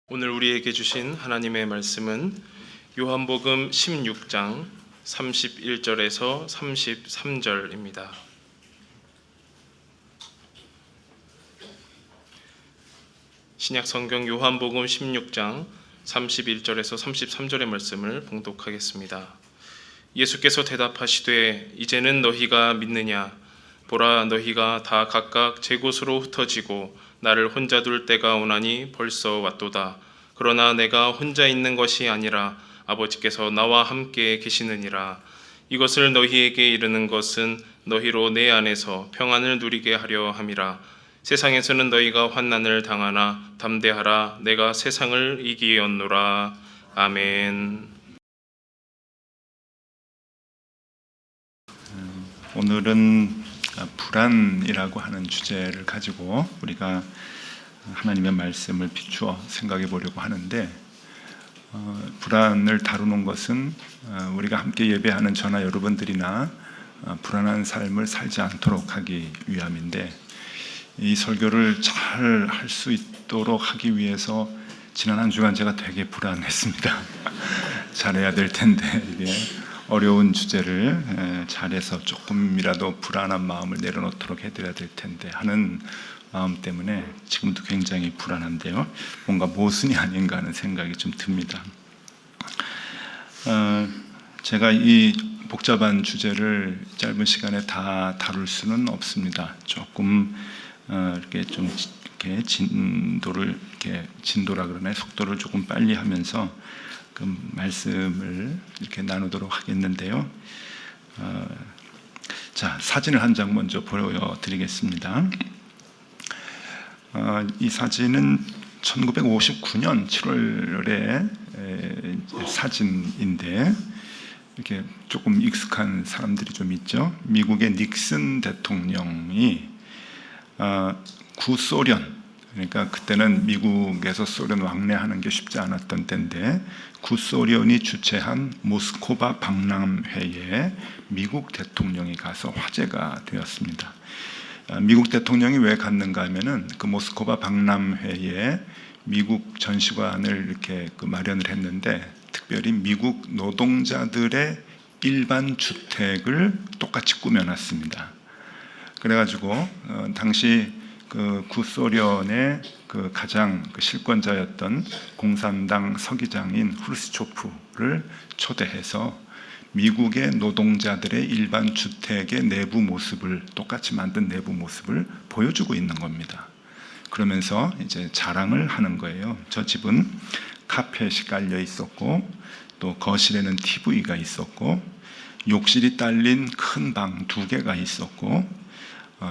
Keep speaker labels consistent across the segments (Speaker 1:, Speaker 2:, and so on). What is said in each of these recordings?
Speaker 1: 오늘 우리에게 주신 하나님의 말씀은 요한복음 16장 31절에서 33절입니다. 신약성경 요한복음 16장 31절에서 33절의 말씀을 봉독하겠습니다. 예수께서 대답하시되 이제는 너희가 믿느냐? 보라, 너희가 다 각각 제 곳으로 흩어지고 나를 혼자 둘 때가 오나니 벌써 왔도다. 그러나 내가 혼자 있는 것이 아니라 아버지께서 나와 함께 계시느니라. 이것을 너희에게 이르는 것은 너희로 내 안에서 평안을 누리게 하려 함이라. 세상에서는 너희가 환난을 당하나 담대하라. 내가 세상을 이기었노라. 아멘.
Speaker 2: 오늘은 불안이라고 하는 주제를 가지고 우리가 하나님의 말씀을 비추어 생각해 보려고 하는데, 불안을 다루는 것은 우리가 함께 예배하는 저나 여러분들이나 불안한 삶을 살지 않도록 하기 위함인데, 이 설교를 잘 할 수 있도록 하기 위해서 지난 한 주간 제가 되게 불안했습니다. 잘해야 될 텐데 이게 어려운 주제를 잘해서 조금이라도 불안한 마음을 내려놓도록 해드려야 될 텐데 하는 마음 때문에 지금도 굉장히 불안한데요. 뭔가 모순이 아닌가 하는 생각이 좀 듭니다. 제가 이 복잡한 주제를 짧은 시간에 다 다룰 수는 없습니다. 조금 이렇게 좀 이렇게 진도라 그러나요? 속도를 조금 빨리 하면서 그 말씀을 이렇게 나누도록 하겠는데요. 자, 사진을 한 장 먼저 보여드리겠습니다. 이 사진은 1959년 7월에 사진인데, 이렇게 조금 익숙한 사람들이 좀 있죠. 미국의 닉슨 대통령이 구소련, 그러니까 그때는 미국에서 소련 왕래하는 게 쉽지 않았던 때인데, 구소련이 주최한 모스크바 박람회에 미국 대통령이 가서 화제가 되었습니다. 미국 대통령이 왜 갔는가 하면은 그 모스크바 박람회에 미국 전시관을 이렇게 마련을 했는데, 특별히 미국 노동자들의 일반 주택을 똑같이 꾸며놨습니다. 그래가지고 당시 그 구소련의 그 가장 실권자였던 공산당 서기장인 후르시초프를 초대해서 미국의 노동자들의 일반 주택의 내부 모습을, 똑같이 만든 내부 모습을 보여주고 있는 겁니다. 그러면서 이제 자랑을 하는 거예요. 저 집은 카펫이 깔려 있었고, 또 거실에는 TV가 있었고, 욕실이 딸린 큰 방 2개가 있었고,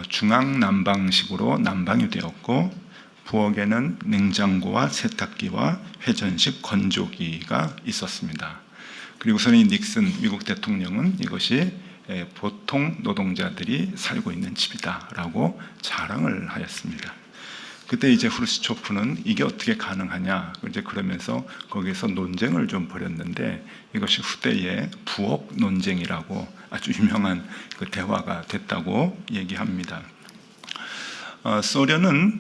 Speaker 2: 중앙 난방식으로 난방이 되었고, 부엌에는 냉장고와 세탁기와 회전식 건조기가 있었습니다. 그리고서는 이 닉슨 미국 대통령은 이것이 보통 노동자들이 살고 있는 집이다라고 자랑을 하였습니다. 그때 이제 후르시초프는 이게 어떻게 가능하냐, 이제 그러면서 거기에서 논쟁을 좀 벌였는데, 이것이 후대의 부엌 논쟁이라고 아주 유명한 그 대화가 됐다고 얘기합니다. 소련은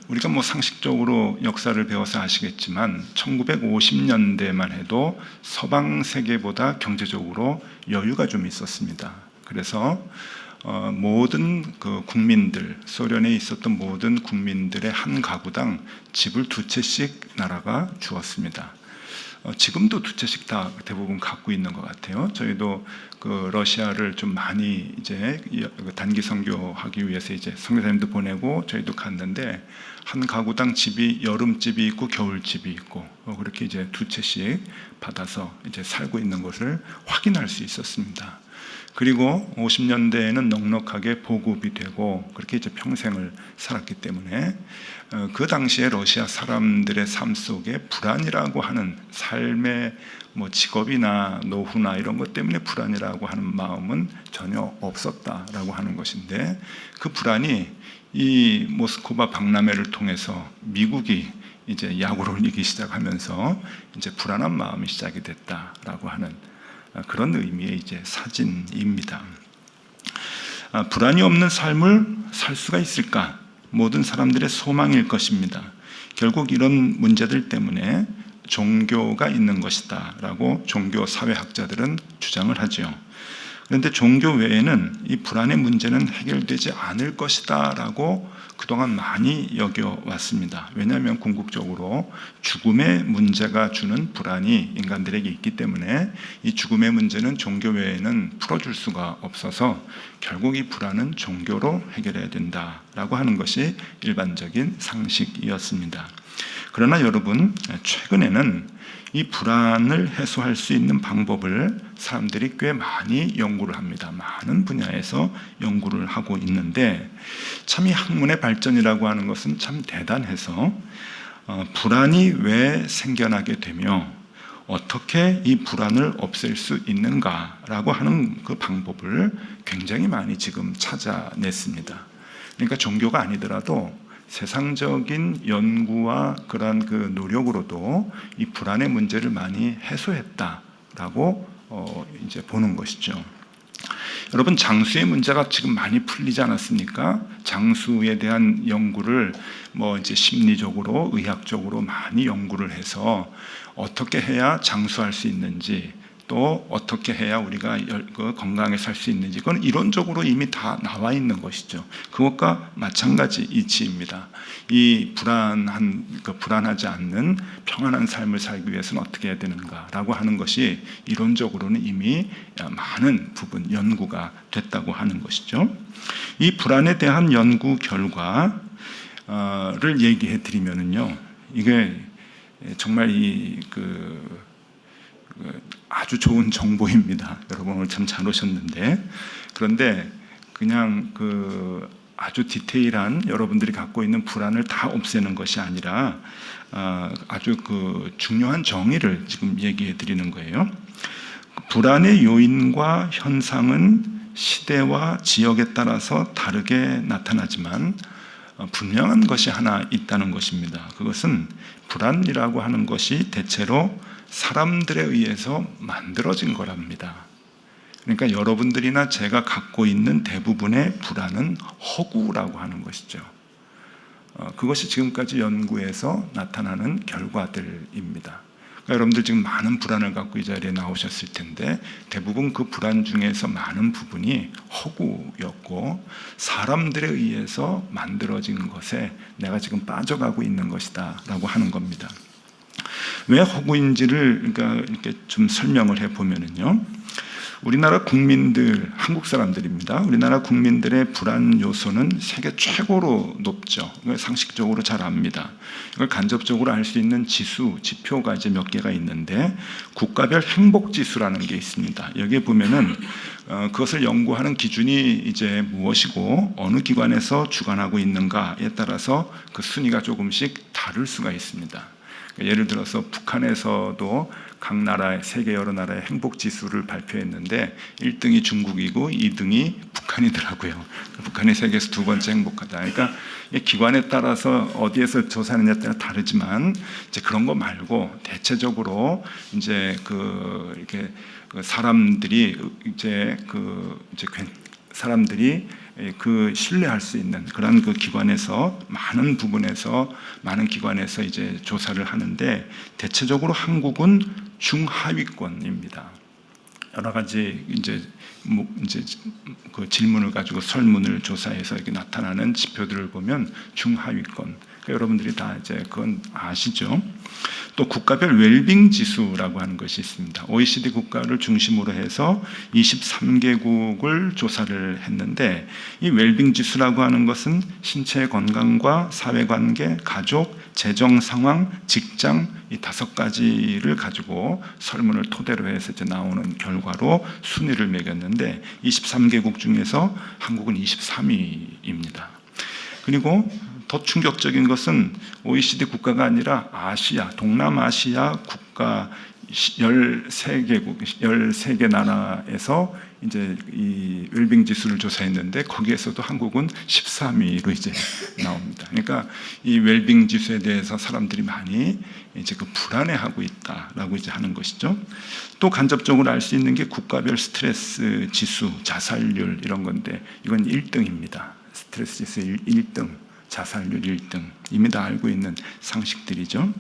Speaker 2: 우리가 뭐 상식적으로 역사를 배워서 아시겠지만 1950년대만 해도 서방 세계보다 경제적으로 여유가 좀 있었습니다. 그래서 모든 그 국민들, 소련에 있었던 모든 국민들의 한 가구당 집을 2채씩 나라가 주었습니다. 지금도 2채씩 다 대부분 갖고 있는 것 같아요. 저희도 그 러시아를 좀 많이 이제 단기 선교하기 위해서 이제 선교사님도 보내고 저희도 갔는데, 한 가구당 집이 여름집이 있고 겨울집이 있고 그렇게 이제 2채씩 받아서 이제 살고 있는 것을 확인할 수 있었습니다. 그리고 50년대에는 넉넉하게 보급이 되고 그렇게 이제 평생을 살았기 때문에 그 당시에 러시아 사람들의 삶 속에 불안이라고 하는, 삶의 뭐 직업이나 노후나 이런 것 때문에 불안이라고 하는 마음은 전혀 없었다라고 하는 것인데, 그 불안이 이 모스크바 박람회를 통해서 미국이 이제 약오를 이기 시작하면서 이제 불안한 마음이 시작이 됐다라고 하는 그런 의미의 이제 사진입니다. 불안이 없는 삶을 살 수가 있을까? 모든 사람들의 소망일 것입니다. 결국 이런 문제들 때문에 종교가 있는 것이다 라고 종교 사회학자들은 주장을 하죠. 그런데 종교 외에는 이 불안의 문제는 해결되지 않을 것이다 라고 그동안 많이 여겨왔습니다. 왜냐하면 궁극적으로 죽음의 문제가 주는 불안이 인간들에게 있기 때문에 이 죽음의 문제는 종교 외에는 풀어줄 수가 없어서 결국 이 불안은 종교로 해결해야 된다라고 하는 것이 일반적인 상식이었습니다. 그러나 여러분, 최근에는 이 불안을 해소할 수 있는 방법을 사람들이 꽤 많이 연구를 합니다. 많은 분야에서 연구를 하고 있는데 참 이 학문의 발전이라고 하는 것은 참 대단해서 불안이 왜 생겨나게 되며 어떻게 이 불안을 없앨 수 있는가라고 하는 그 방법을 굉장히 많이 지금 찾아냈습니다. 그러니까 종교가 아니더라도 세상적인 연구와 그러한 그 노력으로도 이 불안의 문제를 많이 해소했다라고 이제 보는 것이죠. 여러분, 장수의 문제가 지금 많이 풀리지 않았습니까? 장수에 대한 연구를 이제 심리적으로, 의학적으로 많이 연구를 해서 어떻게 해야 장수할 수 있는지, 또 어떻게 해야 우리가 건강하게 살 수 있는지, 그건 이론적으로 이미 다 나와 있는 것이죠. 그것과 마찬가지 이치입니다. 이 불안하지 않는 평안한 삶을 살기 위해서는 어떻게 해야 되는가라고 하는 것이 이론적으로는 이미 많은 부분 연구가 됐다고 하는 것이죠. 이 불안에 대한 연구 결과를 얘기해 드리면은요, 이게 정말 아주 좋은 정보입니다. 여러분 오늘 참 잘 오셨는데, 그런데 그냥 아주 디테일한 여러분들이 갖고 있는 불안을 다 없애는 것이 아니라 아주 중요한 정의를 지금 얘기해 드리는 거예요. 불안의 요인과 현상은 시대와 지역에 따라서 다르게 나타나지만 분명한 것이 하나 있다는 것입니다. 그것은 불안이라고 하는 것이 대체로 사람들에 의해서 만들어진 거랍니다. 그러니까 여러분들이나 제가 갖고 있는 대부분의 불안은 허구라고 하는 것이죠. 그것이 지금까지 연구에서 나타나는 결과들입니다. 그러니까 여러분들 지금 많은 불안을 갖고 이 자리에 나오셨을 텐데 대부분 그 불안 중에서 많은 부분이 허구였고 사람들에 의해서 만들어진 것에 내가 지금 빠져가고 있는 것이다 라고 하는 겁니다. 왜 허구인지를 이렇게 좀 설명을 해보면은요, 우리나라 국민들, 한국 사람들입니다. 우리나라 국민들의 불안 요소는 세계 최고로 높죠. 이걸 상식적으로 잘 압니다. 이걸 간접적으로 알 수 있는 지표가 이제 몇 개가 있는데 국가별 행복 지수라는 게 있습니다. 여기에 보면은 그것을 연구하는 기준이 이제 무엇이고 어느 기관에서 주관하고 있는가에 따라서 그 순위가 조금씩 다를 수가 있습니다. 예를 들어서 북한에서도 각 나라의 세계 여러 나라의 행복 지수를 발표했는데 1등이 중국이고 2등이 북한이더라고요. 북한이 세계에서 두 번째 행복하다. 그러니까 기관에 따라서 어디에서 조사하느냐에 따라 다르지만 이제 그런 거 말고 대체적으로 이제 이렇게 사람들이 사람들이 신뢰할 수 있는 그런 기관에서 많은 부분에서 많은 기관에서 이제 조사를 하는데 대체적으로 한국은 중하위권입니다. 여러 가지 이제 그 질문을 가지고 설문을 조사해서 이렇게 나타나는 지표들을 보면 중하위권. 그러니까 여러분들이 다 이제 그건 아시죠? 또 국가별 웰빙 지수라고 하는 것이 있습니다. OECD 국가를 중심으로 해서 23개국을 조사를 했는데 이 웰빙 지수라고 하는 것은 신체 건강과 사회관계, 가족, 재정 상황, 직장 이 5가지를 가지고 설문을 토대로 해서 이제 나오는 결과로 순위를 매겼는데 23개국 중에서 한국은 23위입니다. 그리고 더 충격적인 것은 OECD 국가가 아니라 아시아, 동남아시아 국가 13개국, 13개 나라에서 이제 이 웰빙 지수를 조사했는데 거기에서도 한국은 13위로 이제 나옵니다. 그러니까 이 웰빙 지수에 대해서 사람들이 많이 이제 불안해하고 있다라고 이제 하는 것이죠. 또 간접적으로 알 수 있는 게 국가별 스트레스 지수, 자살률 이런 건데 이건 1등입니다. 스트레스 지수 1등. 자살률 1등, 이미 다 알고 있는 상식들이죠.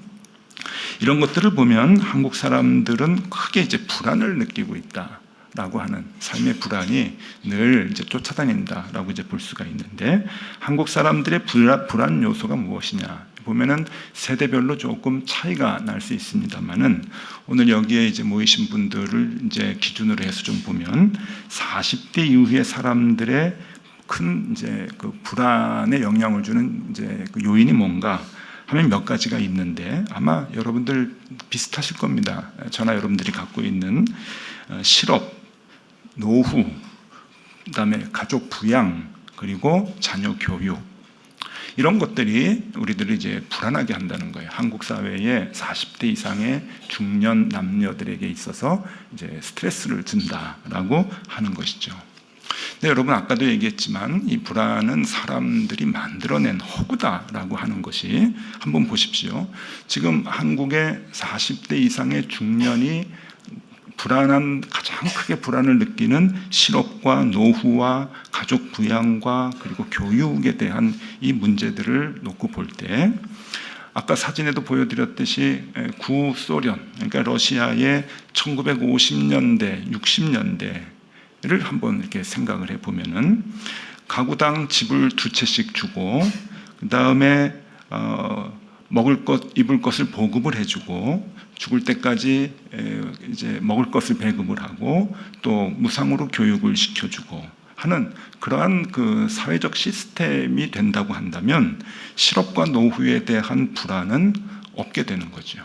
Speaker 2: 이런 것들을 보면 한국 사람들은 크게 이제 불안을 느끼고 있다라고 하는 삶의 불안이 늘 이제 쫓아다닌다라고 이제 볼 수가 있는데, 한국 사람들의 불안 요소가 무엇이냐 보면은 세대별로 조금 차이가 날 수 있습니다만은, 오늘 여기에 이제 모이신 분들을 이제 기준으로 해서 좀 보면 40대 이후의 사람들의 큰 이제 그 불안에 영향을 주는 이제 그 요인이 뭔가 하면 몇 가지가 있는데, 아마 여러분들 비슷하실 겁니다. 저나 여러분들이 갖고 있는 실업, 노후, 그다음에 가족 부양, 그리고 자녀 교육, 이런 것들이 우리들을 이제 불안하게 한다는 거예요. 한국 사회에 40대 이상의 중년 남녀들에게 있어서 이제 스트레스를 준다라고 하는 것이죠. 근데 여러분, 아까도 얘기했지만 이 불안은 사람들이 만들어낸 허구다라고 하는 것이, 한번 보십시오. 지금 한국의 40대 이상의 중년이 가장 크게 불안을 느끼는 실업과 노후와 가족 부양과 그리고 교육에 대한 이 문제들을 놓고 볼 때, 아까 사진에도 보여드렸듯이 구소련, 그러니까 러시아의 1950년대, 60년대를 한번 이렇게 생각을 해보면은, 가구당 집을 2채씩 주고, 그 다음에 먹을 것, 입을 것을 보급을 해주고, 죽을 때까지 이제 먹을 것을 배급을 하고, 또 무상으로 교육을 시켜주고 하는 그러한 그 사회적 시스템이 된다고 한다면, 실업과 노후에 대한 불안은 없게 되는 거죠.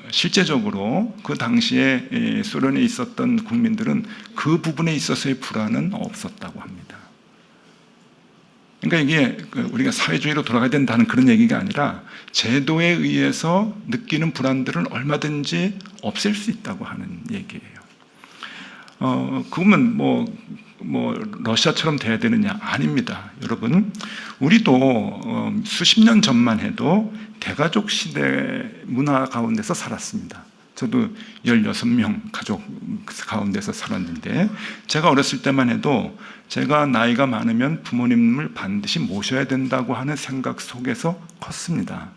Speaker 2: 실제적으로 그 당시에 소련에 있었던 국민들은 그 부분에 있어서의 불안은 없었다고 합니다. 그러니까 이게 우리가 사회주의로 돌아가야 된다는 그런 얘기가 아니라, 제도에 의해서 느끼는 불안들은 얼마든지 없앨 수 있다고 하는 얘기예요. 그러면 뭐 러시아처럼 돼야 되느냐? 아닙니다. 여러분, 우리도 수십 년 전만 해도 대가족 시대 문화 가운데서 살았습니다. 저도 16명 가족 가운데서 살았는데, 제가 어렸을 때만 해도 제가 나이가 많으면 부모님을 반드시 모셔야 된다고 하는 생각 속에서 컸습니다.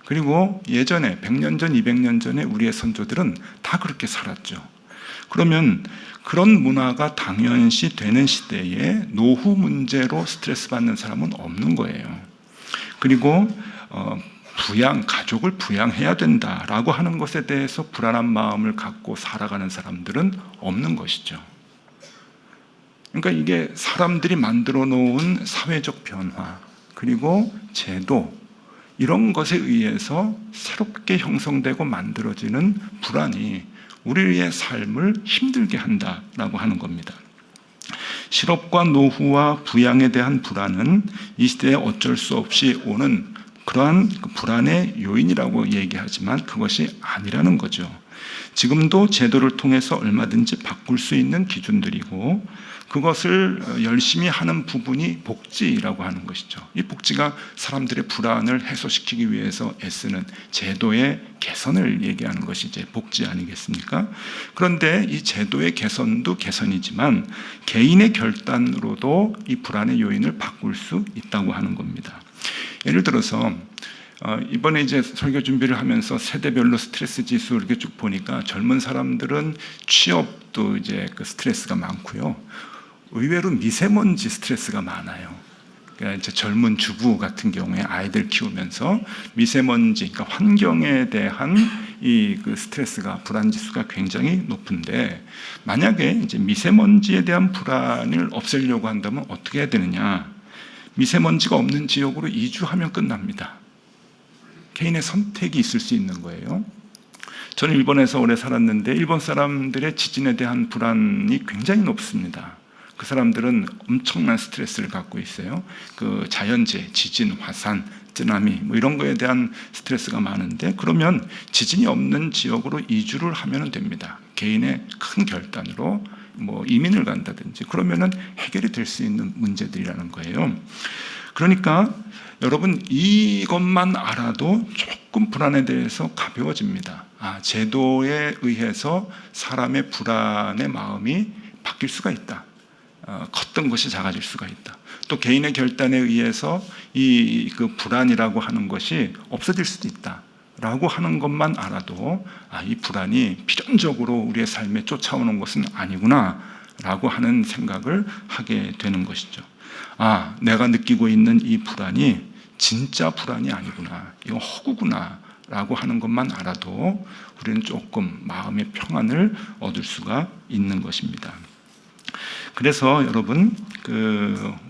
Speaker 2: 그리고 예전에 100년 전, 200년 전에 우리의 선조들은 다 그렇게 살았죠. 그러면 그런 문화가 당연시 되는 시대에 노후 문제로 스트레스 받는 사람은 없는 거예요. 그리고 가족을 부양해야 된다라고 하는 것에 대해서 불안한 마음을 갖고 살아가는 사람들은 없는 것이죠. 그러니까 이게 사람들이 만들어 놓은 사회적 변화, 그리고 제도, 이런 것에 의해서 새롭게 형성되고 만들어지는 불안이 우리의 삶을 힘들게 한다라고 하는 겁니다. 실업과 노후와 부양에 대한 불안은 이 시대에 어쩔 수 없이 오는 그러한 불안의 요인이라고 얘기하지만, 그것이 아니라는 거죠. 지금도 제도를 통해서 얼마든지 바꿀 수 있는 기준들이고, 그것을 열심히 하는 부분이 복지라고 하는 것이죠. 이 복지가 사람들의 불안을 해소시키기 위해서 애쓰는 제도의 개선을 얘기하는 것이 이제 복지 아니겠습니까? 그런데 이 제도의 개선도 개선이지만, 개인의 결단으로도 이 불안의 요인을 바꿀 수 있다고 하는 겁니다. 예를 들어서 이번에 이제 설교 준비를 하면서 세대별로 스트레스 지수 이렇게 쭉 보니까, 젊은 사람들은 취업도 이제 그 스트레스가 많고요. 의외로 미세먼지 스트레스가 많아요. 그러니까 이제 젊은 주부 같은 경우에 아이들 키우면서 미세먼지, 그러니까 환경에 대한 이 그 스트레스가, 불안 지수가 굉장히 높은데, 만약에 이제 미세먼지에 대한 불안을 없애려고 한다면 어떻게 해야 되느냐? 미세먼지가 없는 지역으로 이주하면 끝납니다. 개인의 선택이 있을 수 있는 거예요. 저는 일본에서 오래 살았는데, 일본 사람들의 지진에 대한 불안이 굉장히 높습니다. 그 사람들은 엄청난 스트레스를 갖고 있어요. 그 자연재해, 지진, 화산, 쓰나미 뭐 이런 거에 대한 스트레스가 많은데, 그러면 지진이 없는 지역으로 이주를 하면 됩니다. 개인의 큰 결단으로 뭐 이민을 간다든지, 그러면은 해결이 될 수 있는 문제들이라는 거예요. 그러니까 여러분, 이것만 알아도 조금 불안에 대해서 가벼워집니다. 제도에 의해서 사람의 불안의 마음이 바뀔 수가 있다. 컸던 것이 작아질 수가 있다. 또 개인의 결단에 의해서 그 불안이라고 하는 것이 없어질 수도 있다라고 하는 것만 알아도 이 불안이 필연적으로 우리의 삶에 쫓아오는 것은 아니구나라고 하는 생각을 하게 되는 것이죠. 내가 느끼고 있는 이 불안이 진짜 불안이 아니구나, 이거 허구구나라고 하는 것만 알아도 우리는 조금 마음의 평안을 얻을 수가 있는 것입니다. 그래서 여러분,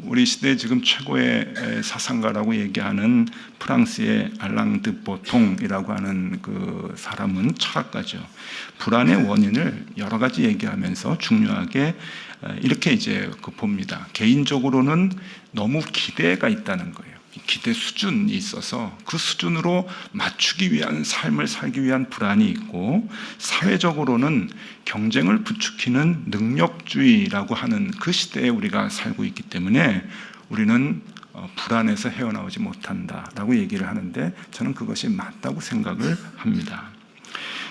Speaker 2: 우리 시대 지금 최고의 사상가라고 얘기하는 프랑스의 알랑 드 보통이라고 하는 그 사람은 철학가죠. 불안의 원인을 여러 가지 얘기하면서 중요하게 이렇게 이제 봅니다. 개인적으로는 너무 기대가 있다는 거예요. 기대 수준이 있어서 그 수준으로 맞추기 위한 삶을 살기 위한 불안이 있고, 사회적으로는 경쟁을 부추기는 능력주의라고 하는 그 시대에 우리가 살고 있기 때문에 우리는 불안에서 헤어나오지 못한다라고 얘기를 하는데, 저는 그것이 맞다고 생각을 합니다.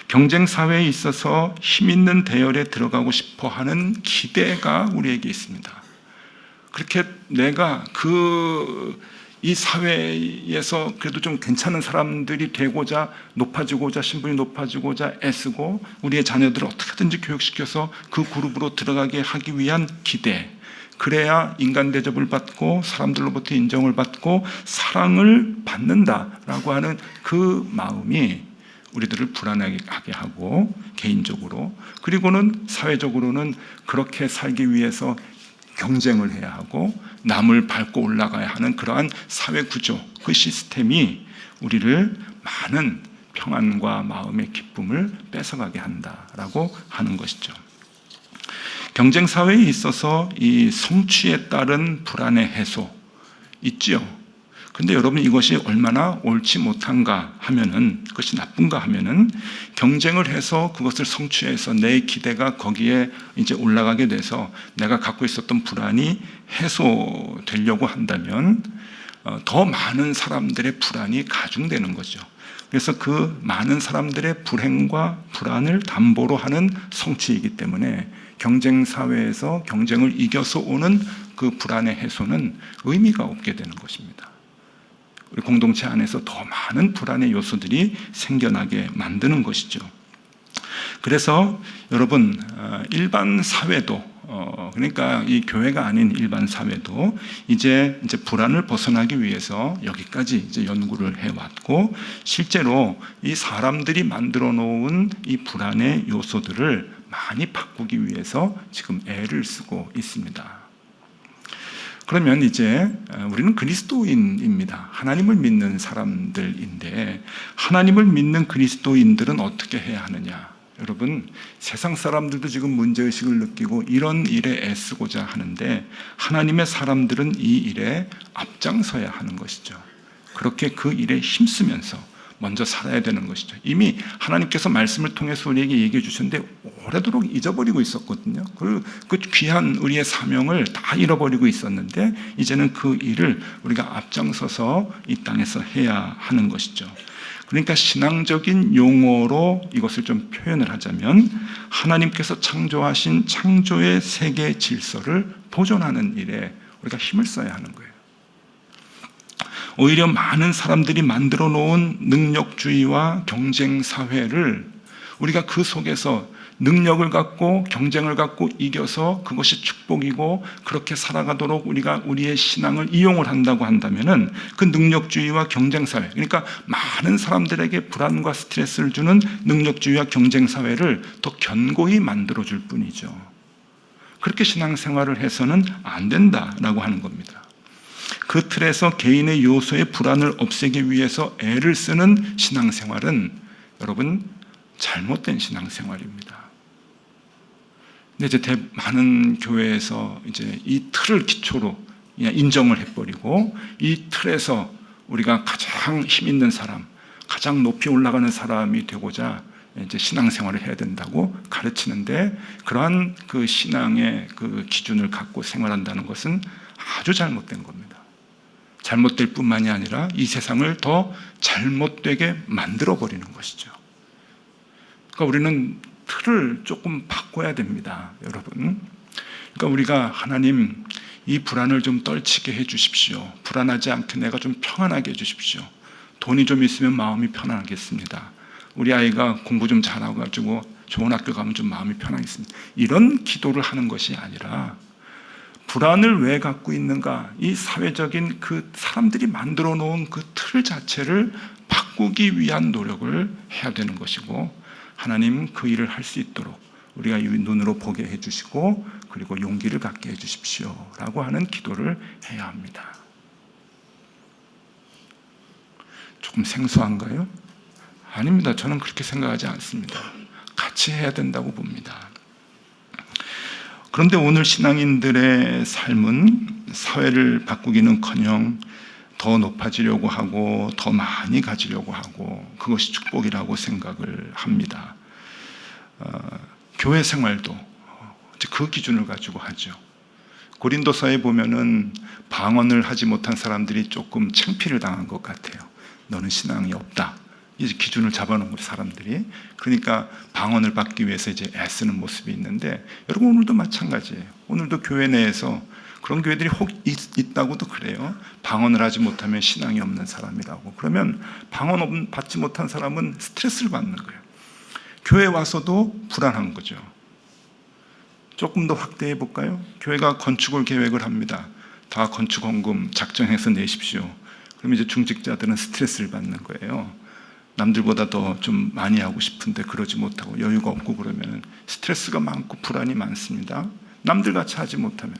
Speaker 2: 경쟁 사회에 있어서 힘 있는 대열에 들어가고 싶어 하는 기대가 우리에게 있습니다. 그렇게 내가 이 사회에서 그래도 좀 괜찮은 사람들이 되고자, 높아지고자, 신분이 높아지고자 애쓰고 우리의 자녀들을 어떻게든지 교육시켜서 그 그룹으로 들어가게 하기 위한 기대, 그래야 인간 대접을 받고 사람들로부터 인정을 받고 사랑을 받는다라고 하는 그 마음이 우리들을 불안하게 하고, 개인적으로, 그리고는 사회적으로는 그렇게 살기 위해서 경쟁을 해야 하고 남을 밟고 올라가야 하는 그러한 사회 구조, 그 시스템이 우리를 많은 평안과 마음의 기쁨을 뺏어가게 한다라고 하는 것이죠. 경쟁 사회에 있어서 이 성취에 따른 불안의 해소 있지요. 근데 여러분, 이것이 얼마나 옳지 못한가 하면은, 그것이 나쁜가 하면은, 경쟁을 해서 그것을 성취해서 내 기대가 거기에 이제 올라가게 돼서 내가 갖고 있었던 불안이 해소되려고 한다면 더 많은 사람들의 불안이 가중되는 거죠. 그래서 그 많은 사람들의 불행과 불안을 담보로 하는 성취이기 때문에 경쟁 사회에서 경쟁을 이겨서 오는 그 불안의 해소는 의미가 없게 되는 것입니다. 우리 공동체 안에서 더 많은 불안의 요소들이 생겨나게 만드는 것이죠. 그래서 여러분, 일반 사회도, 그러니까 이 교회가 아닌 일반 사회도 이제 불안을 벗어나기 위해서 여기까지 이제 연구를 해왔고, 실제로 이 사람들이 만들어 놓은 이 불안의 요소들을 많이 바꾸기 위해서 지금 애를 쓰고 있습니다. 그러면 이제 우리는 그리스도인입니다. 하나님을 믿는 사람들인데, 하나님을 믿는 그리스도인들은 어떻게 해야 하느냐? 여러분, 세상 사람들도 지금 문제의식을 느끼고 이런 일에 애쓰고자 하는데, 하나님의 사람들은 이 일에 앞장서야 하는 것이죠. 그렇게 그 일에 힘쓰면서 먼저 살아야 되는 것이죠. 이미 하나님께서 말씀을 통해서 우리에게 얘기해 주셨는데 오래도록 잊어버리고 있었거든요. 그 귀한 우리의 사명을 다 잃어버리고 있었는데, 이제는 그 일을 우리가 앞장서서 이 땅에서 해야 하는 것이죠. 그러니까 신앙적인 용어로 이것을 좀 표현을 하자면, 하나님께서 창조하신 창조의 세계 질서를 보존하는 일에 우리가 힘을 써야 하는 거예요. 오히려 많은 사람들이 만들어 놓은 능력주의와 경쟁 사회를 우리가 그 속에서 능력을 갖고 경쟁을 갖고 이겨서 그것이 축복이고 그렇게 살아가도록 우리가 우리의 신앙을 이용을 한다고 한다면은, 그 능력주의와 경쟁 사회, 그러니까 많은 사람들에게 불안과 스트레스를 주는 능력주의와 경쟁 사회를 더 견고히 만들어 줄 뿐이죠. 그렇게 신앙생활을 해서는 안 된다라고 하는 겁니다. 그 틀에서 개인의 요소의 불안을 없애기 위해서 애를 쓰는 신앙생활은 여러분, 잘못된 신앙생활입니다. 근데 이제 많은 교회에서 이제 이 틀을 기초로 그냥 인정을 해버리고, 이 틀에서 우리가 가장 힘 있는 사람, 가장 높이 올라가는 사람이 되고자 이제 신앙생활을 해야 된다고 가르치는데, 그러한 그 신앙의 그 기준을 갖고 생활한다는 것은 아주 잘못된 겁니다. 잘못될 뿐만이 아니라 이 세상을 더 잘못되게 만들어버리는 것이죠. 그러니까 우리는 틀을 조금 바꿔야 됩니다, 여러분. 그러니까 우리가 하나님 이 불안을 좀 떨치게 해 주십시오. 불안하지 않게 내가 좀 평안하게 해 주십시오. 돈이 좀 있으면 마음이 편안하겠습니다. 우리 아이가 공부 좀 잘하고 가지고 좋은 학교 가면 좀 마음이 편하겠습니다. 이런 기도를 하는 것이 아니라 불안을 왜 갖고 있는가? 이 사회적인 그 사람들이 만들어 놓은 그 틀 자체를 바꾸기 위한 노력을 해야 되는 것이고, 하나님 그 일을 할 수 있도록 우리가 눈으로 보게 해주시고 그리고 용기를 갖게 해주십시오 라고 하는 기도를 해야 합니다. 조금 생소한가요? 아닙니다. 저는 그렇게 생각하지 않습니다. 같이 해야 된다고 봅니다. 그런데 오늘 신앙인들의 삶은 사회를 바꾸기는커녕 더 높아지려고 하고 더 많이 가지려고 하고 그것이 축복이라고 생각을 합니다. 교회 생활도 그 기준을 가지고 하죠. 고린도서에 보면은 방언을 하지 못한 사람들이 조금 창피를 당한 것 같아요. 너는 신앙이 없다. 이제 기준을 잡아놓은 거예요, 사람들이. 그러니까 방언을 받기 위해서 이제 애쓰는 모습이 있는데, 여러분 오늘도 마찬가지예요. 오늘도 교회 내에서 그런 교회들이 혹 있다고도 그래요. 방언을 하지 못하면 신앙이 없는 사람이라고. 그러면 방언 받지 못한 사람은 스트레스를 받는 거예요. 교회 와서도 불안한 거죠. 조금 더 확대해 볼까요? 교회가 건축을 계획을 합니다. 다 건축 헌금 작정해서 내십시오. 그럼 이제 중직자들은 스트레스를 받는 거예요. 남들보다 더 좀 많이 하고 싶은데 그러지 못하고 여유가 없고 그러면 스트레스가 많고 불안이 많습니다. 남들같이 하지 못하면.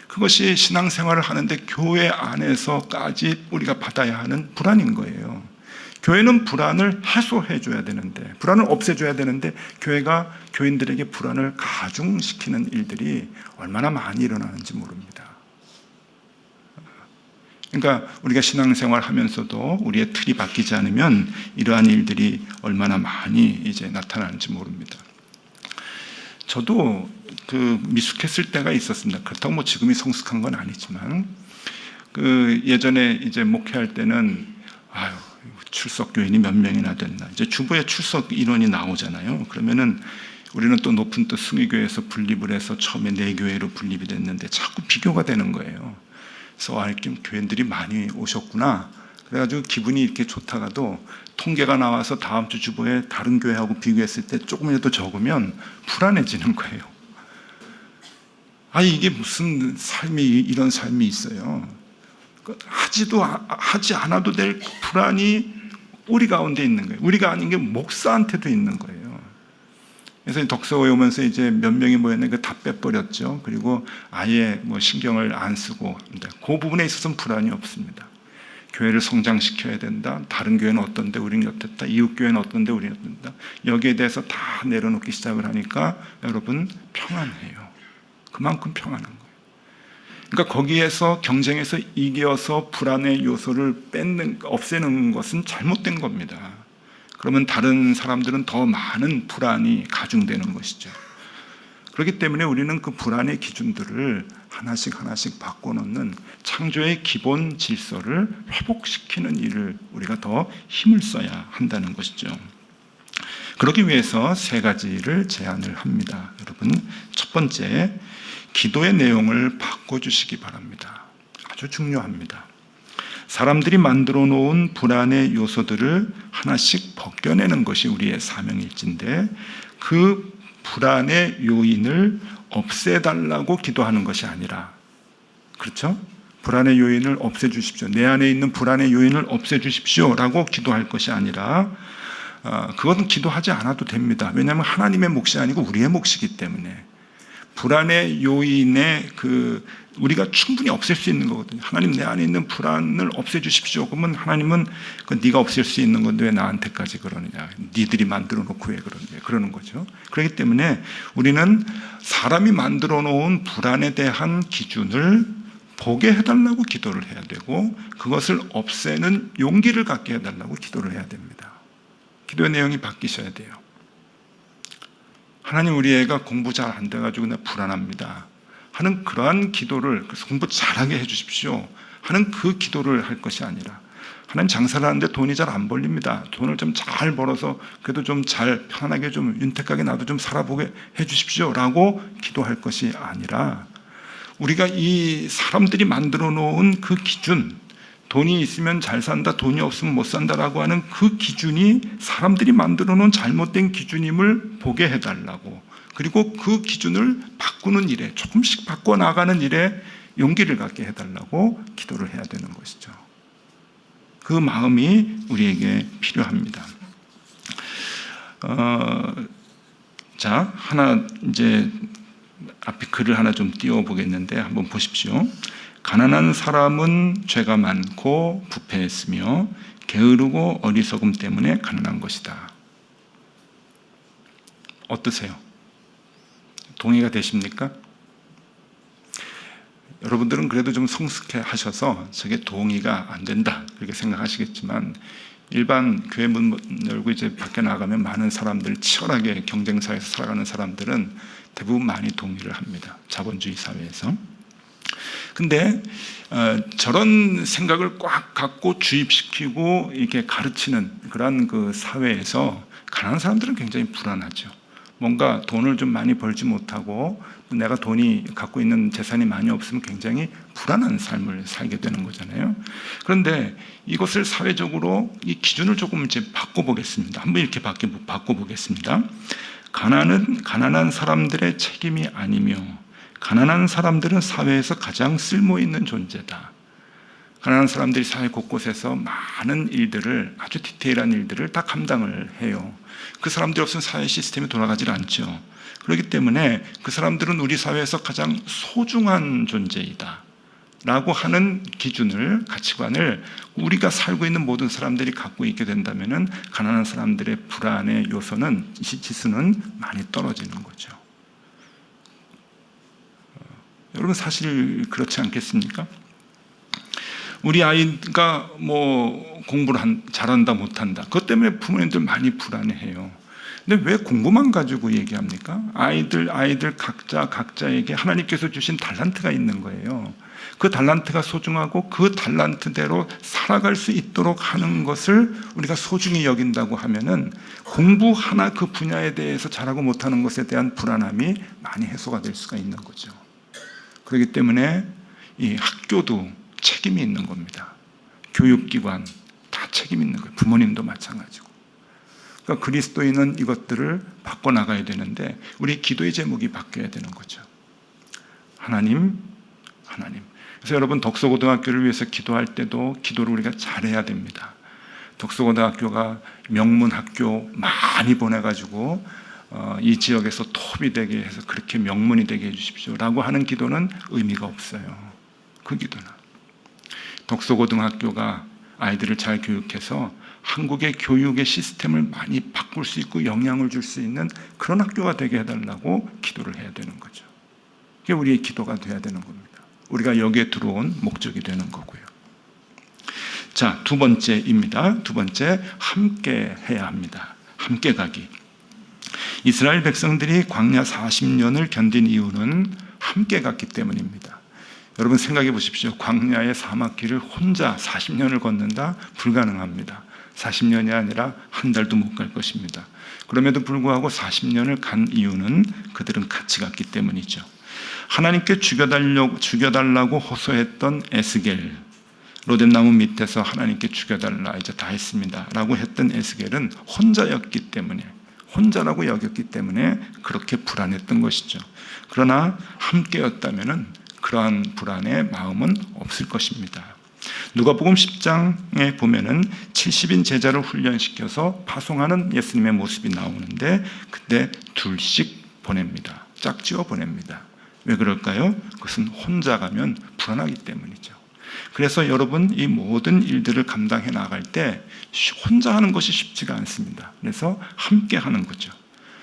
Speaker 2: 그것이 신앙생활을 하는데 교회 안에서까지 우리가 받아야 하는 불안인 거예요. 교회는 불안을 해소해 줘야 되는데, 불안을 없애줘야 되는데 교회가 교인들에게 불안을 가중시키는 일들이 얼마나 많이 일어나는지 모릅니다. 그러니까 우리가 신앙생활 하면서도 우리의 틀이 바뀌지 않으면 이러한 일들이 얼마나 많이 이제 나타나는지 모릅니다. 저도 그 미숙했을 때가 있었습니다. 그렇다고 뭐 지금이 성숙한 건 아니지만, 그 예전에 이제 목회할 때는 출석 교인이 몇 명이나 됐나, 이제 주보에 출석 인원이 나오잖아요. 그러면은 우리는 또 높은 뜻 승리교회에서 분립을 해서 처음에 4교회로 분립이 됐는데 자꾸 비교가 되는 거예요. 그래서 이렇게 교인들이 많이 오셨구나. 그래가지고 기분이 이렇게 좋다가도 통계가 나와서 다음 주 주보에 다른 교회하고 비교했을 때 조금이라도 적으면 불안해지는 거예요. 이게 무슨 삶이, 이런 삶이 있어요. 하지 않아도 될 불안이 우리 가운데 있는 거예요. 우리가 아닌 게 목사한테도 있는 거예요. 그래서 덕서에 오면서 이제 몇 명이 모였는데 다 빼버렸죠. 그리고 아예 뭐 신경을 안 쓰고 합니다. 그 부분에 있어서는 불안이 없습니다. 교회를 성장시켜야 된다. 다른 교회는 어떤데 우리는 어땠다. 이웃 교회는 어떤데 우리는 어떤다. 여기에 대해서 다 내려놓기 시작을 하니까 여러분 평안해요. 그만큼 평안한 거예요. 그러니까 거기에서 경쟁에서 이겨서 불안의 요소를 없애는 것은 잘못된 겁니다. 그러면 다른 사람들은 더 많은 불안이 가중되는 것이죠. 그렇기 때문에 우리는 그 불안의 기준들을 하나씩 바꿔놓는 창조의 기본 질서를 회복시키는 일을 우리가 더 힘을 써야 한다는 것이죠. 그러기 위해서 3가지를 제안을 합니다. 여러분, 첫 번째, 기도의 내용을 바꿔주시기 바랍니다. 아주 중요합니다. 사람들이 만들어 놓은 불안의 요소들을 하나씩 벗겨내는 것이 우리의 사명일진데, 그 불안의 요인을 없애달라고 기도하는 것이 아니라, 그렇죠? 불안의 요인을 없애주십시오. 내 안에 있는 불안의 요인을 없애주십시오 라고 기도할 것이 아니라, 그것은 기도하지 않아도 됩니다. 왜냐하면 하나님의 몫이 아니고 우리의 몫이기 때문에. 불안의 요인에 우리가 충분히 없앨 수 있는 거거든요. 하나님, 내 안에 있는 불안을 없애주십시오. 그러면 하나님은 네가 없앨 수 있는 건데 왜 나한테까지 그러느냐. 니들이 만들어 놓고 왜 그러느냐. 그러는 거죠. 그렇기 때문에 우리는 사람이 만들어 놓은 불안에 대한 기준을 보게 해달라고 기도를 해야 되고, 그것을 없애는 용기를 갖게 해달라고 기도를 해야 됩니다. 기도의 내용이 바뀌셔야 돼요. 하나님, 우리 애가 공부 잘 안 돼가지고 나 불안합니다 하는 그러한 기도를, 그래서 공부 잘하게 해주십시오 하는 그 기도를 할 것이 아니라, 하나님 장사를 하는데 돈이 잘 안 벌립니다. 돈을 좀 잘 벌어서 그래도 좀 잘 편하게 좀 윤택하게 나도 좀 살아보게 해주십시오 라고 기도할 것이 아니라, 우리가 이 사람들이 만들어 놓은 그 기준, 돈이 있으면 잘 산다, 돈이 없으면 못 산다라고 하는 그 기준이 사람들이 만들어 놓은 잘못된 기준임을 보게 해달라고, 그리고 그 기준을 바꾸는 일에, 조금씩 바꿔나가는 일에 용기를 갖게 해달라고 기도를 해야 되는 것이죠. 그 마음이 우리에게 필요합니다. 자, 하나 이제 앞에 글을 하나 좀 띄워보겠는데 한번 보십시오. 가난한 사람은 죄가 많고 부패했으며 게으르고 어리석음 때문에 가난한 것이다. 어떠세요? 동의가 되십니까? 여러분들은 그래도 좀 성숙해 하셔서 저게 동의가 안 된다 그렇게 생각하시겠지만, 일반 교회 문 열고 이제 밖에 나가면 많은 사람들, 치열하게 경쟁사에서 살아가는 사람들은 대부분 많이 동의를 합니다. 자본주의 사회에서. 근데 저런 생각을 꽉 갖고 주입시키고 이렇게 가르치는 그런 그 사회에서 가난한 사람들은 굉장히 불안하죠. 뭔가 돈을 좀 많이 벌지 못하고 내가 돈이 갖고 있는 재산이 많이 없으면 굉장히 불안한 삶을 살게 되는 거잖아요. 그런데 이것을 사회적으로 이 기준을 조금 이제 바꿔보겠습니다. 한번 이렇게 바꿔보겠습니다. 가난한 사람들의 책임이 아니며, 가난한 사람들은 사회에서 가장 쓸모 있는 존재다. 가난한 사람들이 사회 곳곳에서 많은 일들을, 아주 디테일한 일들을 다 감당을 해요. 그 사람들이 없으면 사회 시스템이 돌아가질 않죠. 그렇기 때문에 그 사람들은 우리 사회에서 가장 소중한 존재이다 라고 하는 기준을, 가치관을 우리가 살고 있는 모든 사람들이 갖고 있게 된다면 가난한 사람들의 불안의 요소는, 지수는 많이 떨어지는 거죠. 여러분 사실 그렇지 않겠습니까? 우리 아이가 뭐 공부를 잘한다 못한다, 그것 때문에 부모님들 많이 불안해해요. 근데 왜 공부만 가지고 얘기합니까? 아이들 각자에게 하나님께서 주신 달란트가 있는 거예요. 그 달란트가 소중하고 그 달란트대로 살아갈 수 있도록 하는 것을 우리가 소중히 여긴다고 하면은, 공부 하나 그 분야에 대해서 잘하고 못하는 것에 대한 불안함이 많이 해소가 될 수가 있는 거죠. 그렇기 때문에 이 학교도 책임이 있는 겁니다. 교육기관 다 책임 있는 거예요. 부모님도 마찬가지고. 그러니까 그리스도인은 이것들을 바꿔나가야 되는데, 우리 기도의 제목이 바뀌어야 되는 거죠. 하나님. 그래서 여러분, 덕소고등학교를 위해서 기도할 때도 기도를 우리가 잘해야 됩니다. 덕소고등학교가 명문학교 많이 보내가지고 이 지역에서 톱이 되게 해서 그렇게 명문이 되게 해주십시오 라고 하는 기도는 의미가 없어요. 그 기도는 덕소고등학교가 아이들을 잘 교육해서 한국의 교육의 시스템을 많이 바꿀 수 있고 영향을 줄 수 있는 그런 학교가 되게 해달라고 기도를 해야 되는 거죠. 그게 우리의 기도가 돼야 되는 겁니다. 우리가 여기에 들어온 목적이 되는 거고요. 자, 두 번째입니다. 두 번째, 함께 해야 합니다. 함께 가기. 이스라엘 백성들이 광야 40년을 견딘 이유는 함께 갔기 때문입니다. 여러분 생각해 보십시오. 광야의 사막길을 혼자 40년을 걷는다? 불가능합니다. 40년이 아니라 한 달도 못 갈 것입니다. 그럼에도 불구하고 40년을 간 이유는 그들은 같이 갔기 때문이죠. 하나님께 죽여달라고 호소했던 에스겔, 로뎀나무 밑에서 하나님께 죽여달라, 이제 다 했습니다 라고 했던 에스겔은 혼자였기 때문에, 혼자라고 여겼기 때문에 그렇게 불안했던 것이죠. 그러나 함께였다면 그러한 불안의 마음은 없을 것입니다. 누가복음 10장에 보면은 70인 제자를 훈련시켜서 파송하는 예수님의 모습이 나오는데, 그때 둘씩 보냅니다. 짝지어 보냅니다. 왜 그럴까요? 그것은 혼자 가면 불안하기 때문이죠. 그래서 여러분, 이 모든 일들을 감당해 나갈 때 혼자 하는 것이 쉽지가 않습니다. 그래서 함께 하는 거죠.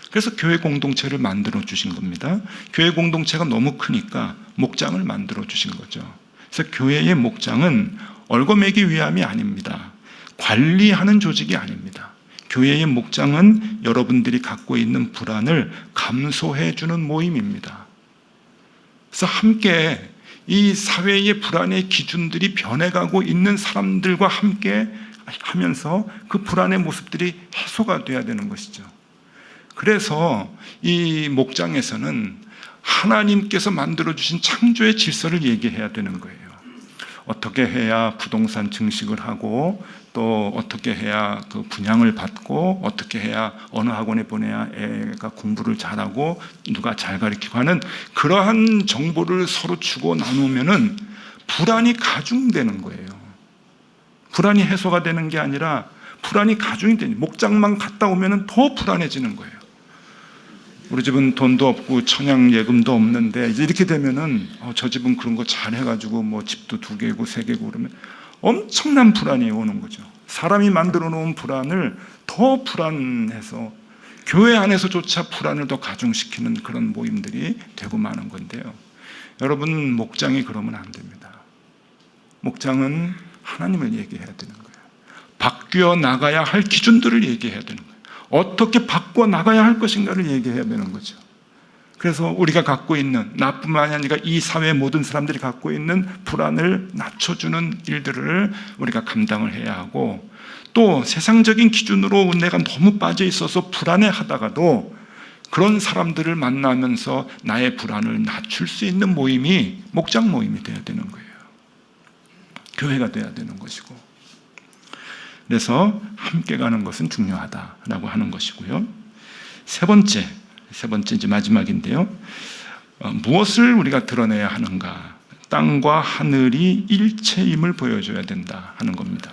Speaker 2: 그래서 교회 공동체를 만들어 주신 겁니다. 교회 공동체가 너무 크니까 목장을 만들어 주신 거죠. 그래서 교회의 목장은 얽어매기 위함이 아닙니다. 관리하는 조직이 아닙니다. 교회의 목장은 여러분들이 갖고 있는 불안을 감소해 주는 모임입니다. 그래서 함께 이 사회의 불안의 기준들이 변해가고 있는 사람들과 함께 하면서 그 불안의 모습들이 해소가 돼야 되는 것이죠. 그래서 이 목장에서는 하나님께서 만들어주신 창조의 질서를 얘기해야 되는 거예요. 어떻게 해야 부동산 증식을 하고, 또 어떻게 해야 그 분양을 받고, 어떻게 해야 어느 학원에 보내야 애가 공부를 잘하고 누가 잘 가르치고 하는 그러한 정보를 서로 주고 나누면은 불안이 가중되는 거예요. 불안이 해소가 되는 게 아니라 불안이 가중이 되는, 목장만 갔다 오면은 더 불안해지는 거예요. 우리 집은 돈도 없고 청약 예금도 없는데 이제 이렇게 되면은 저 집은 그런 거 잘 해가지고 뭐 집도 2개고 3개고 그러면 엄청난 불안이 오는 거죠. 사람이 만들어 놓은 불안을 더 불안해서 교회 안에서조차 불안을 더 가중시키는 그런 모임들이 되고 마는 건데요. 여러분, 목장이 그러면 안 됩니다. 목장은 하나님을 얘기해야 되는 거예요. 바뀌어 나가야 할 기준들을 얘기해야 되는 거예요. 어떻게 바꿔 나가야 할 것인가를 얘기해야 되는 거죠. 그래서 우리가 갖고 있는, 나뿐만 아니라 이 사회 모든 사람들이 갖고 있는 불안을 낮춰주는 일들을 우리가 감당을 해야 하고, 또 세상적인 기준으로 내가 너무 빠져 있어서 불안해하다가도 그런 사람들을 만나면서 나의 불안을 낮출 수 있는 모임이 목장 모임이 돼야 되는 거예요. 교회가 돼야 되는 것이고, 그래서 함께 가는 것은 중요하다라고 하는 것이고요. 세 번째 이제 마지막인데요. 무엇을 우리가 드러내야 하는가? 땅과 하늘이 일체임을 보여줘야 된다 하는 겁니다.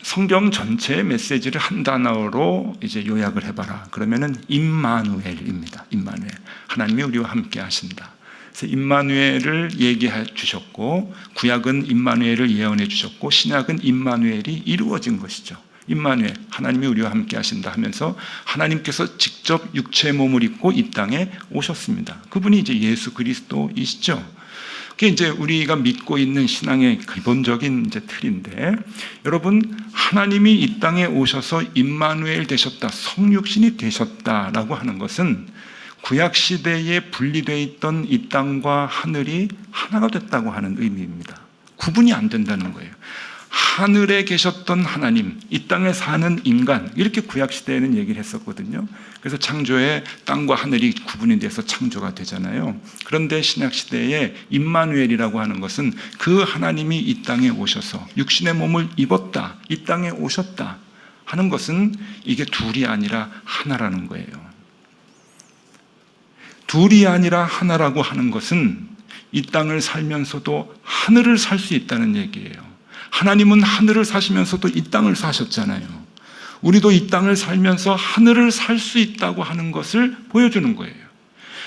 Speaker 2: 성경 전체의 메시지를 한 단어로 이제 요약을 해봐라. 그러면은 임마누엘입니다. 임마누엘. 하나님이 우리와 함께 하신다. 그래서 임마누엘을 얘기해 주셨고, 구약은 임마누엘을 예언해 주셨고, 신약은 임마누엘이 이루어진 것이죠. 임마누엘, 하나님이 우리와 함께 하신다 하면서 하나님께서 직접 육체의 몸을 입고 이 땅에 오셨습니다. 그분이 이제 예수 그리스도이시죠. 그게 이제 우리가 믿고 있는 신앙의 기본적인 이제 틀인데, 여러분, 하나님이 이 땅에 오셔서 임마누엘 되셨다, 성육신이 되셨다라고 하는 것은 구약 시대에 분리되어 있던 이 땅과 하늘이 하나가 됐다고 하는 의미입니다. 구분이 안 된다는 거예요. 하늘에 계셨던 하나님, 이 땅에 사는 인간, 이렇게 구약 시대에는 얘기를 했었거든요. 그래서 창조에 땅과 하늘이 구분이 돼서 창조가 되잖아요. 그런데 신약 시대에 임마누엘이라고 하는 것은 그 하나님이 이 땅에 오셔서 육신의 몸을 입었다, 이 땅에 오셨다 하는 것은 이게 둘이 아니라 하나라는 거예요. 둘이 아니라 하나라고 하는 것은 이 땅을 살면서도 하늘을 살 수 있다는 얘기예요. 하나님은 하늘을 사시면서도 이 땅을 사셨잖아요. 우리도 이 땅을 살면서 하늘을 살 수 있다고 하는 것을 보여주는 거예요.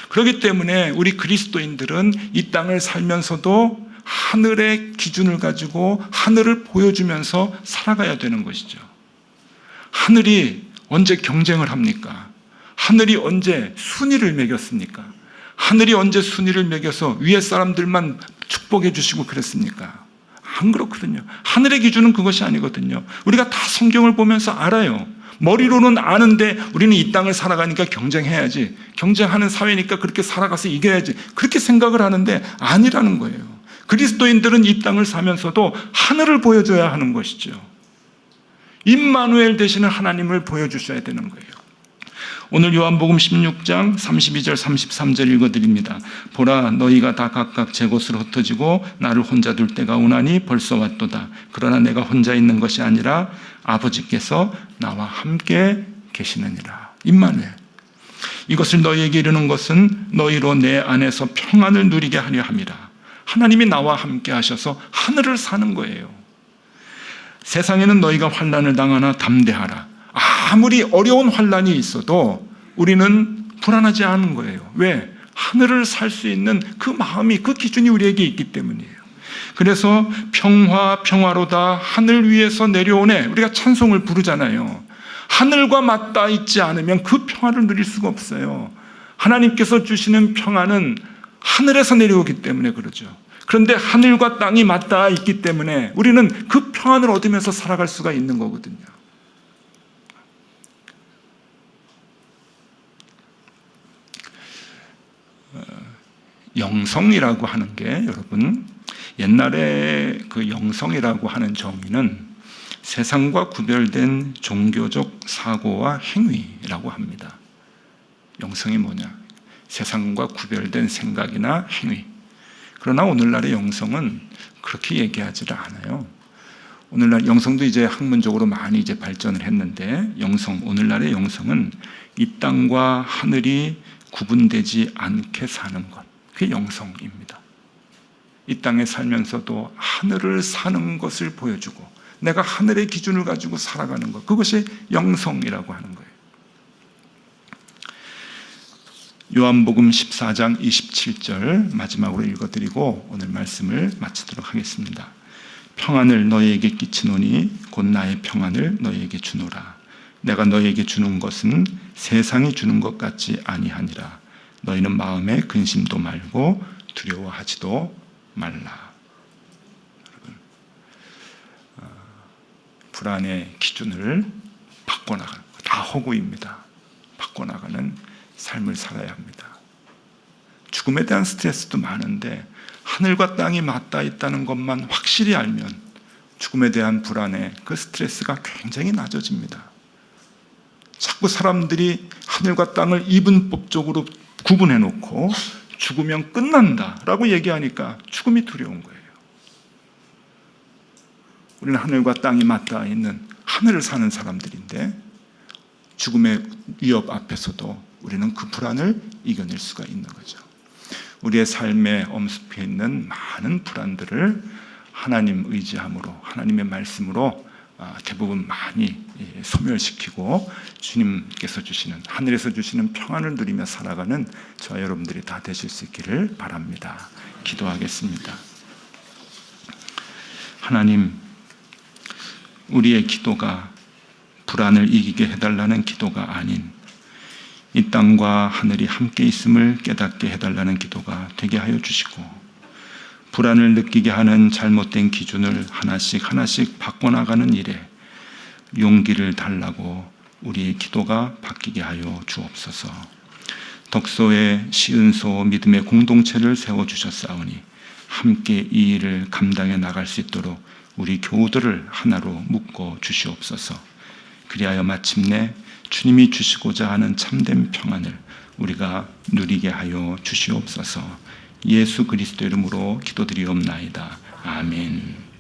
Speaker 2: 그렇기 때문에 우리 그리스도인들은 이 땅을 살면서도 하늘의 기준을 가지고 하늘을 보여주면서 살아가야 되는 것이죠. 하늘이 언제 경쟁을 합니까? 하늘이 언제 순위를 매겼습니까? 하늘이 언제 순위를 매겨서 위에 사람들만 축복해 주시고 그랬습니까? 안 그렇거든요. 하늘의 기준은 그것이 아니거든요. 우리가 다 성경을 보면서 알아요. 머리로는 아는데 우리는 이 땅을 살아가니까 경쟁해야지, 경쟁하는 사회니까 그렇게 살아가서 이겨야지, 그렇게 생각을 하는데 아니라는 거예요. 그리스도인들은 이 땅을 사면서도 하늘을 보여줘야 하는 것이죠. 임마누엘 되시는 하나님을 보여주셔야 되는 거예요. 오늘 요한복음 16장 32절 33절 읽어드립니다. 보라, 너희가 다 각각 제 곳으로 흩어지고 나를 혼자 둘 때가 오나니 벌써 왔도다. 그러나 내가 혼자 있는 것이 아니라 아버지께서 나와 함께 계시느니라. 임마누엘. 이것을 너희에게 이르는 것은 너희로 내 안에서 평안을 누리게 하려 함이라. 하나님이 나와 함께 하셔서 하늘을 사는 거예요. 세상에는 너희가 환난을 당하나 담대하라. 아무리 어려운 환난이 있어도 우리는 불안하지 않은 거예요. 왜? 하늘을 살 수 있는 그 마음이, 그 기준이 우리에게 있기 때문이에요. 그래서 평화로다 하늘 위에서 내려오네, 우리가 찬송을 부르잖아요. 하늘과 맞닿아 있지 않으면 그 평화를 누릴 수가 없어요. 하나님께서 주시는 평화는 하늘에서 내려오기 때문에 그러죠. 그런데 하늘과 땅이 맞닿아 있기 때문에 우리는 그 평안을 얻으면서 살아갈 수가 있는 거거든요. 영성이라고 하는 게 여러분, 옛날에 그 영성이라고 하는 정의는 세상과 구별된 종교적 사고와 행위라고 합니다. 영성이 뭐냐? 세상과 구별된 생각이나 행위. 그러나 오늘날의 영성은 그렇게 얘기하지를 않아요. 오늘날 영성도 이제 학문적으로 많이 이제 발전을 했는데, 오늘날의 영성은 이 땅과 하늘이 구분되지 않게 사는 것. 그게 영성입니다. 이 땅에 살면서도 하늘을 사는 것을 보여주고 내가 하늘의 기준을 가지고 살아가는 것. 그것이 영성이라고 하는 거예요. 요한복음 14장 27절 마지막으로 읽어드리고 오늘 말씀을 마치도록 하겠습니다. 평안을 너희에게 끼치노니 곧 나의 평안을 너희에게 주노라. 내가 너희에게 주는 것은 세상이 주는 것 같지 아니하니라. 너희는 마음에 근심도 말고 두려워하지도 말라. 여러분, 불안의 기준을 바꿔나가는 것, 다 허구입니다. 바꿔나가는 삶을 살아야 합니다. 죽음에 대한 스트레스도 많은데 하늘과 땅이 맞닿아 있다는 것만 확실히 알면 죽음에 대한 불안에 그 스트레스가 굉장히 낮아집니다. 자꾸 사람들이 하늘과 땅을 이분법적으로 구분해 놓고 죽으면 끝난다라고 얘기하니까 죽음이 두려운 거예요. 우리는 하늘과 땅이 맞닿아 있는 하늘을 사는 사람들인데 죽음의 위협 앞에서도 우리는 그 불안을 이겨낼 수가 있는 거죠. 우리의 삶에 엄습해 있는 많은 불안들을 하나님 의지함으로, 하나님의 말씀으로 대부분 많이 소멸시키고 주님께서 주시는, 하늘에서 주시는 평안을 누리며 살아가는 저와 여러분들이 다 되실 수 있기를 바랍니다. 기도하겠습니다. 하나님, 우리의 기도가 불안을 이기게 해달라는 기도가 아닌 이 땅과 하늘이 함께 있음을 깨닫게 해달라는 기도가 되게 하여 주시고, 불안을 느끼게 하는 잘못된 기준을 하나씩 바꿔나가는 일에 용기를 달라고 우리의 기도가 바뀌게 하여 주옵소서. 덕소의 시은소 믿음의 공동체를 세워주셨사오니 함께 이 일을 감당해 나갈 수 있도록 우리 교우들을 하나로 묶어 주시옵소서. 그리하여 마침내 주님이 주시고자 하는 참된 평안을 우리가 누리게 하여 주시옵소서. 예수 그리스도 이름으로 기도드리옵나이다. 아멘.